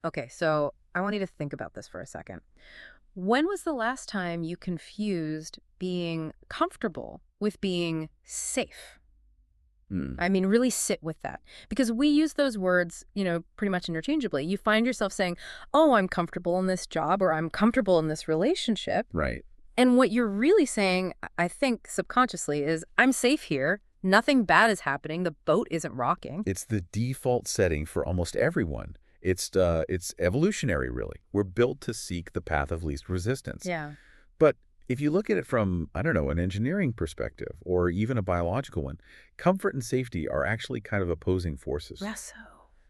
Okay, so I want you to think about this for a second. When was the last time you confused being comfortable with being safe? Hmm. I mean, really sit with that. Because we use those words, pretty much interchangeably. You find yourself saying, oh, I'm comfortable in this job or I'm comfortable in this relationship. Right. And what you're really saying, I think subconsciously, is I'm safe here. Nothing bad is happening. The boat isn't rocking. It's the default setting for almost everyone. It's evolutionary, really. We're built to seek the path of least resistance. Yeah. But if you look at it from, I don't know, an engineering perspective or even a biological one, comfort and safety are actually kind of opposing forces. Yes.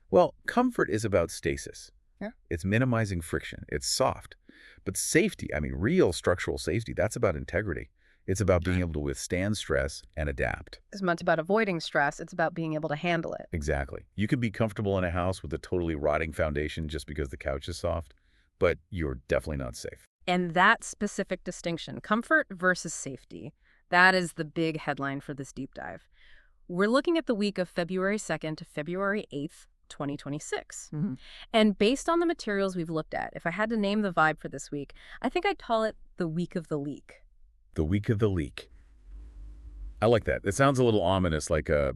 Well, comfort is about stasis. Yeah. It's minimizing friction. It's soft. But safety, I mean, real structural safety, that's about integrity. It's about being able to withstand stress and adapt. As much about avoiding stress, it's about being able to handle it. Exactly. You could be comfortable in a house with a totally rotting foundation just because the couch is soft, but you're definitely not safe. And that specific distinction, comfort versus safety, that is the big headline for this deep dive. We're looking at the week of February 2nd to February 8th, 2026. Mm-hmm. And based on the materials we've looked at, if I had to name the vibe for this week, I think I'd call it the week of the leak. The week of the leak. I like that. It sounds a little ominous, like a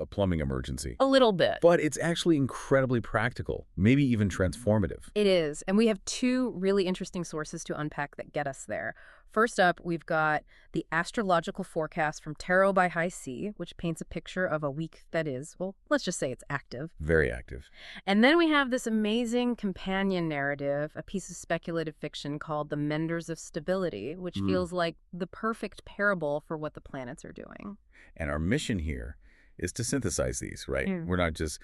plumbing emergency. A little bit. But it's actually incredibly practical, maybe even transformative. It is. And we have two really interesting sources to unpack that get us there. First up, we've got the astrological forecast from Tarot by High C, which paints a picture of a week that is, well, let's just say it's active. Very active. And then we have this amazing companion narrative, a piece of speculative fiction called The MENDERS of Stability, which feels like the perfect parable for what the planets are doing. And our mission here is to synthesize these, right? Mm. We're not just,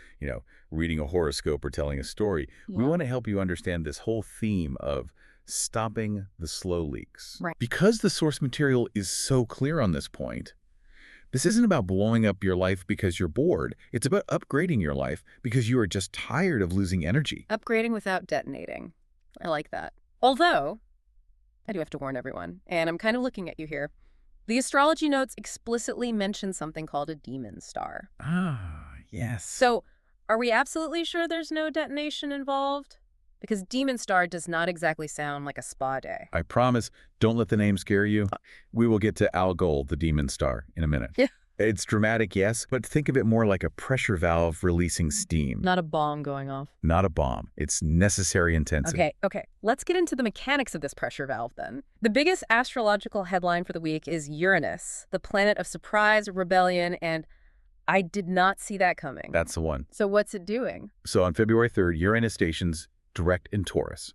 reading a horoscope or telling a story. We Yeah. want to help you understand this whole theme of stopping the slow leaks. Right. Because the source material is so clear on this point, this isn't about blowing up your life because you're bored. It's about upgrading your life because you are just tired of losing energy. Upgrading without detonating. I like that. Although, I do have to warn everyone, and I'm kind of looking at you here. The astrology notes explicitly mention something called a demon star. Ah, yes. So, are we absolutely sure there's no detonation involved? Because demon star does not exactly sound like a spa day. I promise, don't let the name scare you. We will get to Algol, the demon star, in a minute. Yeah. It's dramatic, yes, but think of it more like a pressure valve releasing steam. Not a bomb going off. Not a bomb. It's necessary intensity. Okay. Let's get into the mechanics of this pressure valve then. The biggest astrological headline for the week is Uranus, the planet of surprise, rebellion, and I did not see that coming. That's the one. So what's it doing? So on February 3rd, Uranus stations direct in Taurus.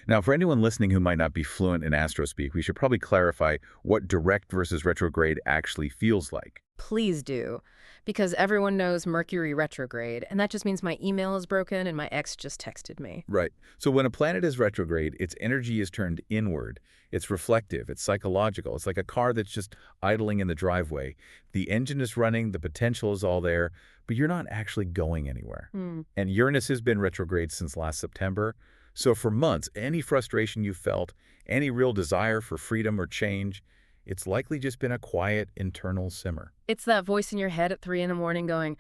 Now, for anyone listening who might not be fluent in astrospeak, we should probably clarify what direct versus retrograde actually feels like. Please do, because everyone knows Mercury retrograde, and that just means my email is broken and my ex just texted me. Right. So when a planet is retrograde, its energy is turned inward. It's reflective. It's psychological. It's like a car that's just idling in the driveway. The engine is running. The potential is all there, but you're not actually going anywhere. And Uranus has been retrograde since last September. So for months, any frustration you felt, any real desire for freedom or change, it's likely just been a quiet internal simmer. It's that voice in your head at 3 a.m. going,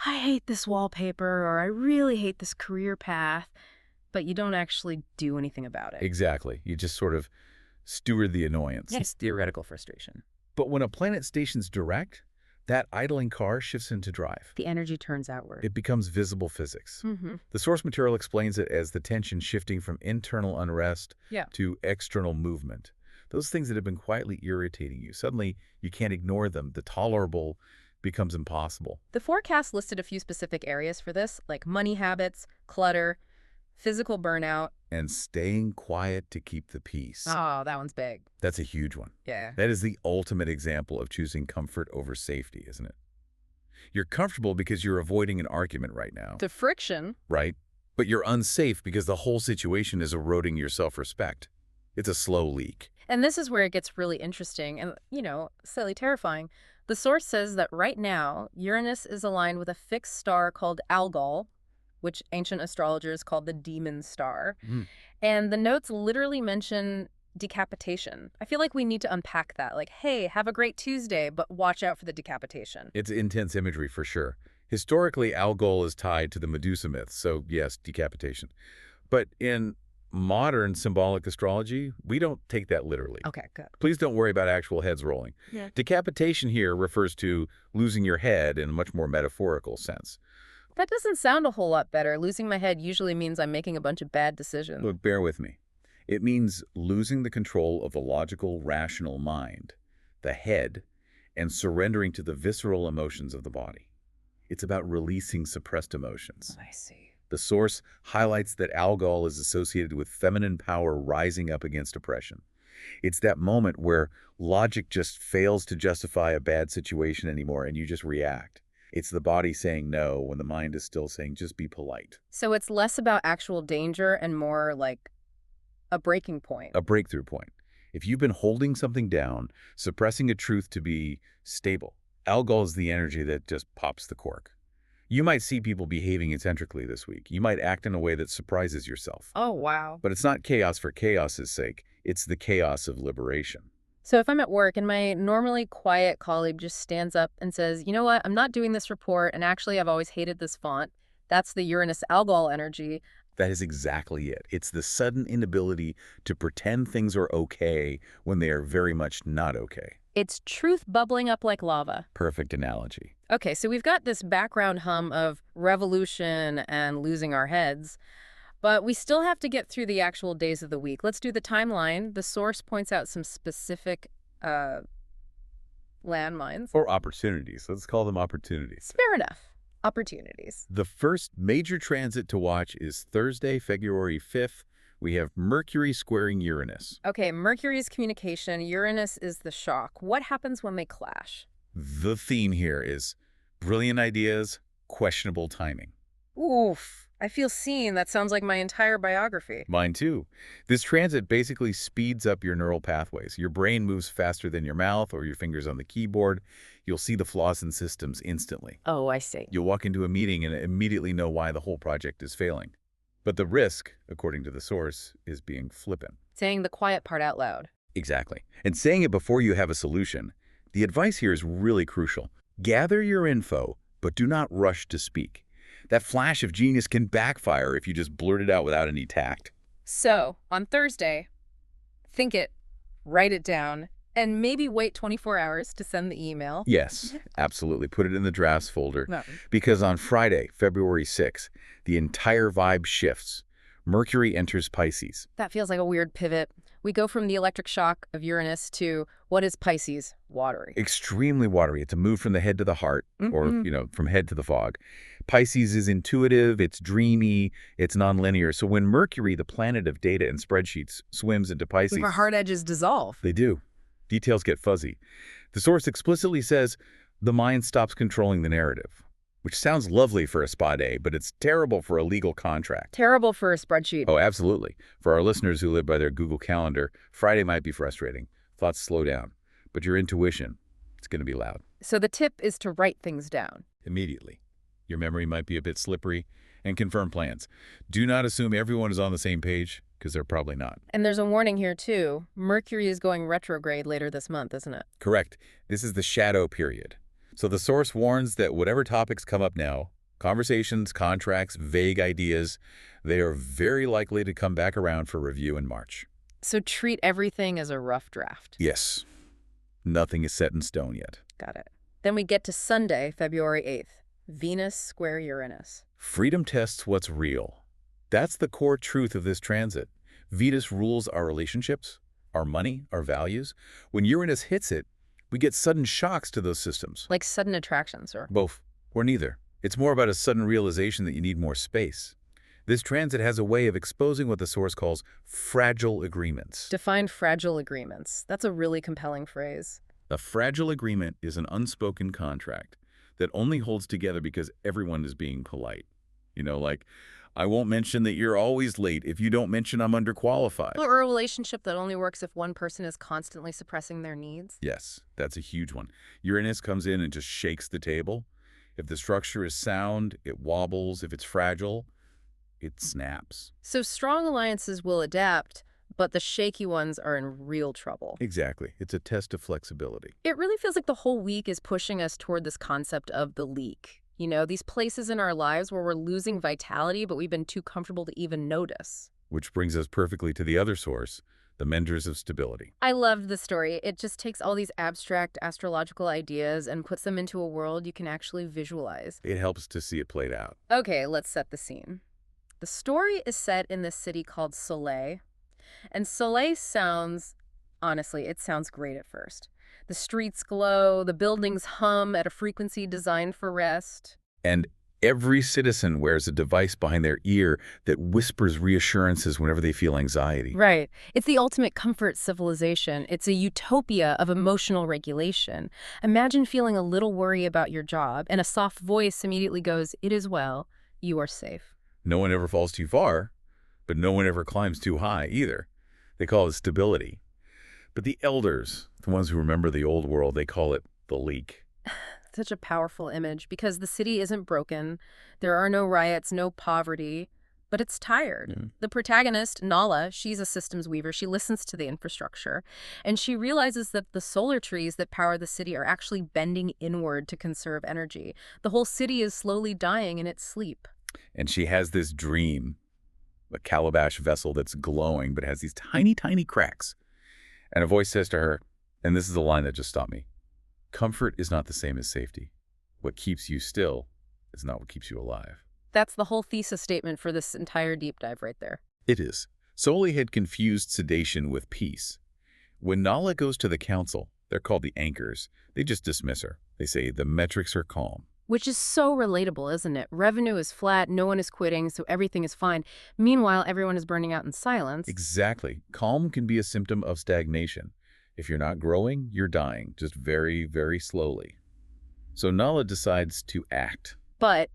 I hate this wallpaper, or I really hate this career path, but you don't actually do anything about it. Exactly. You just sort of steward the annoyance. It's theoretical frustration. But when a planet stations direct, that idling car shifts into drive. The energy turns outward. It becomes visible physics. The source material explains it as the tension shifting from internal unrest to external movement. Those things that have been quietly irritating you, suddenly you can't ignore them. The tolerable becomes impossible. The forecast listed a few specific areas for this, like money habits, clutter, physical burnout. And staying quiet to keep the peace. Oh, that one's big. That's a huge one. Yeah. That is the ultimate example of choosing comfort over safety, isn't it? You're comfortable because you're avoiding an argument right now. The friction. Right? But you're unsafe because the whole situation is eroding your self-respect. It's a slow leak. And this is where it gets really interesting and, slightly terrifying. The source says that right now, Uranus is aligned with a fixed star called Algol, which ancient astrologers called the demon star. And the notes literally mention decapitation. I feel like we need to unpack that. Like, hey, have a great Tuesday, but watch out for the decapitation. It's intense imagery for sure. Historically, Algol is tied to the Medusa myth, so yes, decapitation. But in modern symbolic astrology, we don't take that literally. Okay, good. Please don't worry about actual heads rolling. Yeah. Decapitation here refers to losing your head in a much more metaphorical sense. That doesn't sound a whole lot better. Losing my head usually means I'm making a bunch of bad decisions. Look, bear with me. It means losing the control of the logical, rational mind, the head, and surrendering to the visceral emotions of the body. It's about releasing suppressed emotions. I see. The source highlights that Algol is associated with feminine power rising up against oppression. It's that moment where logic just fails to justify a bad situation anymore and you just react. It's the body saying no when the mind is still saying just be polite. So it's less about actual danger and more like a breaking point. A breakthrough point. If you've been holding something down, suppressing a truth to be stable, Algol is the energy that just pops the cork. You might see people behaving eccentrically this week. You might act in a way that surprises yourself. Oh, wow. But it's not chaos for chaos's sake. It's the chaos of liberation. So if I'm at work and my normally quiet colleague just stands up and says, you know what, I'm not doing this report, and actually I've always hated this font, that's the Uranus Algol energy. That is exactly it. It's the sudden inability to pretend things are okay when they are very much not okay. It's truth bubbling up like lava. Perfect analogy. Okay, so we've got this background hum of revolution and losing our heads, but we still have to get through the actual days of the week. Let's do the timeline. The source points out some specific landmines. Or opportunities. Let's call them opportunities. Fair enough. Opportunities. The first major transit to watch is Thursday, February 5th. We have Mercury squaring Uranus. Okay, Mercury is communication. Uranus is the shock. What happens when they clash? The theme here is brilliant ideas, questionable timing. Oof. I feel seen. That sounds like my entire biography. Mine too. This transit basically speeds up your neural pathways. Your brain moves faster than your mouth or your fingers on the keyboard. You'll see the flaws in systems instantly. Oh, I see. You'll walk into a meeting and immediately know why the whole project is failing. But the risk, according to the source, is being flippant. Saying the quiet part out loud. Exactly. And saying it before you have a solution. The advice here is really crucial. Gather your info, but do not rush to speak. That flash of genius can backfire if you just blurt it out without any tact. So, on Thursday, think it, write it down, and maybe wait 24 hours to send the email. Yes, absolutely. Put it in the drafts folder. No. Because on Friday, February 6th, the entire vibe shifts. Mercury enters Pisces. That feels like a weird pivot. We go from the electric shock of Uranus to, what is Pisces? Watery. Extremely watery. It's a move from the head to the heart, or, from head to the fog. Pisces is intuitive, it's dreamy, it's nonlinear. So when Mercury, the planet of data and spreadsheets, swims into Pisces, Our hard edges dissolve. they do. Details get fuzzy. The source explicitly says the mind stops controlling the narrative, which sounds lovely for a spa day, but it's terrible for a legal contract. Terrible for a spreadsheet. Oh, absolutely. For our listeners who live by their Google Calendar, Friday might be frustrating. Thoughts slow down. But your intuition, it's going to be loud. So the tip is to write things down. Immediately. Your memory might be a bit slippery, and confirm plans. Do not assume everyone is on the same page, because they're probably not. And there's a warning here, too. Mercury is going retrograde later this month, isn't it? Correct. This is the shadow period. So the source warns that whatever topics come up now, conversations, contracts, vague ideas, they are very likely to come back around for review in March. So treat everything as a rough draft. Yes. Nothing is set in stone yet. Got it. Then we get to Sunday, February 8th. Venus square Uranus. Freedom tests what's real. That's the core truth of this transit. Venus rules our relationships, our money, our values. When Uranus hits it, we get sudden shocks to those systems. Like sudden attractions, or? Both, or neither. It's more about a sudden realization that you need more space. This transit has a way of exposing what the source calls fragile agreements. Define fragile agreements. That's a really compelling phrase. A fragile agreement is an unspoken contract that only holds together because everyone is being polite. Like, I won't mention that you're always late if you don't mention I'm underqualified. Or a relationship that only works if one person is constantly suppressing their needs. Yes, that's a huge one. Uranus comes in and just shakes the table. If the structure is sound, it wobbles. If it's fragile, it snaps. So strong alliances will adapt, but the shaky ones are in real trouble. Exactly. It's a test of flexibility. It really feels like the whole week is pushing us toward this concept of the leak. You know, these places in our lives where we're losing vitality, but we've been too comfortable to even notice. Which brings us perfectly to the other source, the Menders of stability. I love the story. It just takes all these abstract astrological ideas and puts them into a world you can actually visualize. It helps to see it played out. Okay, let's set the scene. The story is set in this city called Solae, and Solae sounds, honestly, it sounds great at first. The streets glow, the buildings hum at a frequency designed for rest. And every citizen wears a device behind their ear that whispers reassurances whenever they feel anxiety. Right. It's the ultimate comfort civilization. It's a utopia of emotional regulation. Imagine feeling a little worry about your job, and a soft voice immediately goes, "It is well. You are safe." No one ever falls too far, but no one ever climbs too high either. They call it stability. But the elders, the ones who remember the old world, they call it the leak. Such a powerful image because the city isn't broken. There are no riots, no poverty, but it's tired. Yeah. The protagonist, Nala, she's a systems weaver. She listens to the infrastructure, and she realizes that the solar trees that power the city are actually bending inward to conserve energy. The whole city is slowly dying in its sleep. And she has this dream, a calabash vessel that's glowing but has these tiny, tiny cracks. And a voice says to her, and this is the line that just stopped me, "Comfort is not the same as safety. What keeps you still is not what keeps you alive." That's the whole thesis statement for this entire deep dive right there. It is. Solae had confused sedation with peace. When Nala goes to the council, they're called the anchors. They just dismiss her. They say the metrics are calm. Which is so relatable, isn't it? Revenue is flat, no one is quitting, so everything is fine. Meanwhile, everyone is burning out in silence. Exactly. Calm can be a symptom of stagnation. If you're not growing, you're dying, just very, very slowly. So Nala decides to act. But,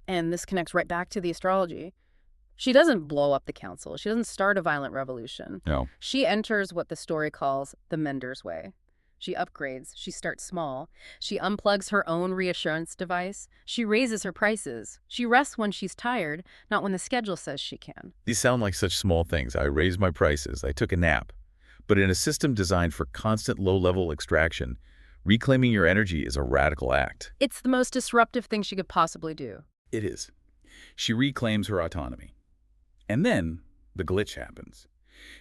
and this connects right back to the astrology, she doesn't blow up the council. She doesn't start a violent revolution. No. She enters what the story calls the Mender's way. She upgrades. She starts small. She unplugs her own reassurance device. She raises her prices. She rests when she's tired, not when the schedule says she can. These sound like such small things. I raised my prices. I took a nap. But in a system designed for constant low-level extraction, reclaiming your energy is a radical act. It's the most disruptive thing she could possibly do. It is. She reclaims her autonomy. And then the glitch happens.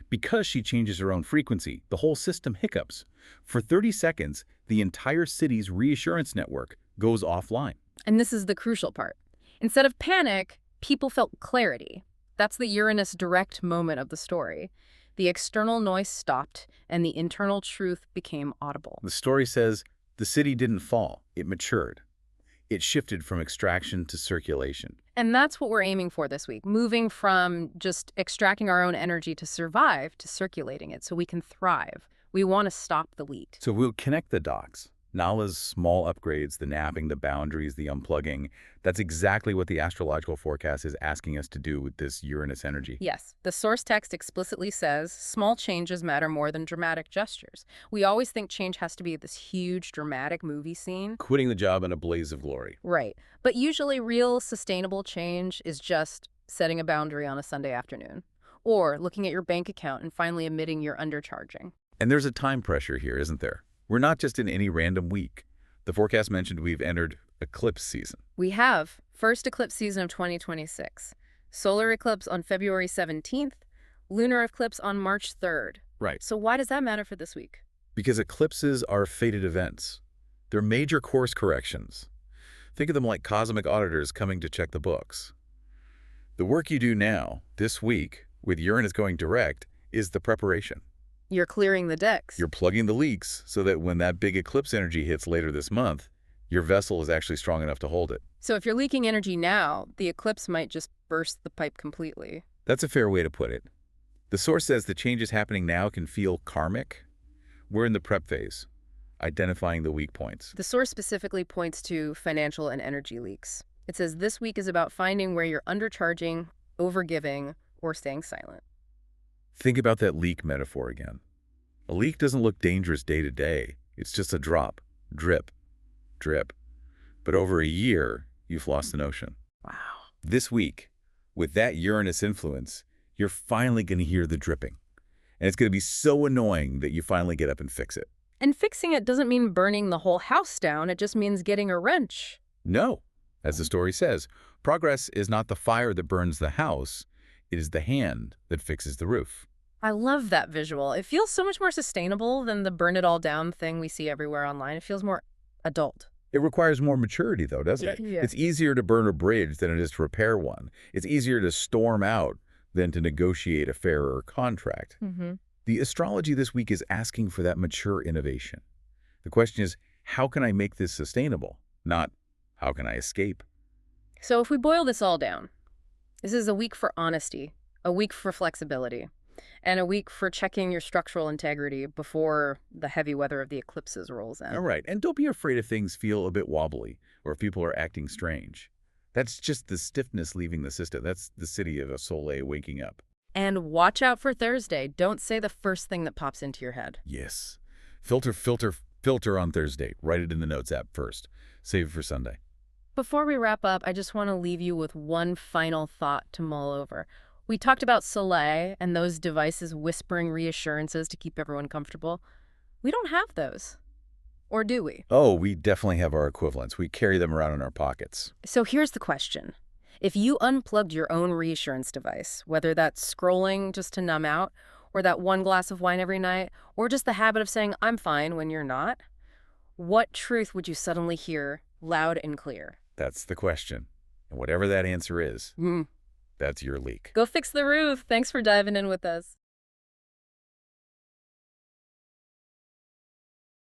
Because she changes her own frequency, the whole system hiccups. For 30 seconds, the entire city's reassurance network goes offline. And this is the crucial part. Instead of panic, people felt clarity. That's the Uranus direct moment of the story. The external noise stopped, and the internal truth became audible. The story says the city didn't fall, it matured. It shifted from extraction to circulation. And that's what we're aiming for this week, moving from just extracting our own energy to survive to circulating it so we can thrive. We want to stop the leak. So we'll connect the dots. Nala's small upgrades, the napping, the boundaries, the unplugging. That's exactly what the astrological forecast is asking us to do with this Uranus energy. Yes, the source text explicitly says small changes matter more than dramatic gestures. We always think change has to be this huge, dramatic movie scene. Quitting the job in a blaze of glory. Right. But usually real, sustainable change is just setting a boundary on a Sunday afternoon. Or looking at your bank account and finally admitting you're undercharging. And there's a time pressure here, isn't there? We're not just in any random week. The forecast mentioned we've entered eclipse season. We have first eclipse season of 2026. Solar eclipse on February 17th, lunar eclipse on March 3rd. Right. So why does that matter for this week? Because eclipses are fated events. They're major course corrections. Think of them like cosmic auditors coming to check the books. The work you do now, this week, with Uranus going direct, is the preparation. You're clearing the decks. You're plugging the leaks so that when that big eclipse energy hits later this month, your vessel is actually strong enough to hold it. So if you're leaking energy now, the eclipse might just burst the pipe completely. That's a fair way to put it. The source says the changes happening now can feel karmic. We're in the prep phase, identifying the weak points. The source specifically points to financial and energy leaks. It says this week is about finding where you're undercharging, overgiving, or staying silent. Think about that leak metaphor again. A leak doesn't look dangerous day to day. It's just a drop, drip, drip. But over a year, you've lost the notion. Wow. This week, with that Uranus influence, you're finally going to hear the dripping. And it's going to be so annoying that you finally get up and fix it. And fixing it doesn't mean burning the whole house down. It just means getting a wrench. No, As the story says, progress is not the fire that burns the house, it is the hand that fixes the roof. I love that visual. It feels so much more sustainable than the burn it all down thing we see everywhere online. It feels more adult. It requires more maturity, though, doesn't it? Yeah. It's easier to burn a bridge than it is to repair one. It's easier to storm out than to negotiate a fairer contract. Mm-hmm. The astrology this week is asking for that mature innovation. The question is, how can I make this sustainable? Not, how can I escape? So if we boil this all down, this is a week for honesty, a week for flexibility, and a week for checking your structural integrity before the heavy weather of the eclipses rolls in. All right, and don't be afraid if things feel a bit wobbly or if people are acting strange. That's just the stiffness leaving the system. That's the city of a Solae waking up. And watch out for Thursday. Don't say the first thing that pops into your head. Yes. Filter, filter, filter on Thursday. Write it in the Notes app first. Save it for Sunday. Before we wrap up, I just want to leave you with one final thought to mull over. We talked about Solae and those devices whispering reassurances to keep everyone comfortable. We don't have those. Or do we? Oh, we definitely have our equivalents. We carry them around in our pockets. So here's the question. If you unplugged your own reassurance device, whether that's scrolling just to numb out, or that one glass of wine every night, or just the habit of saying, I'm fine when you're not, what truth would you suddenly hear loud and clear? That's the question. And whatever that answer is, that's your leak. Go fix the roof. Thanks for diving in with us.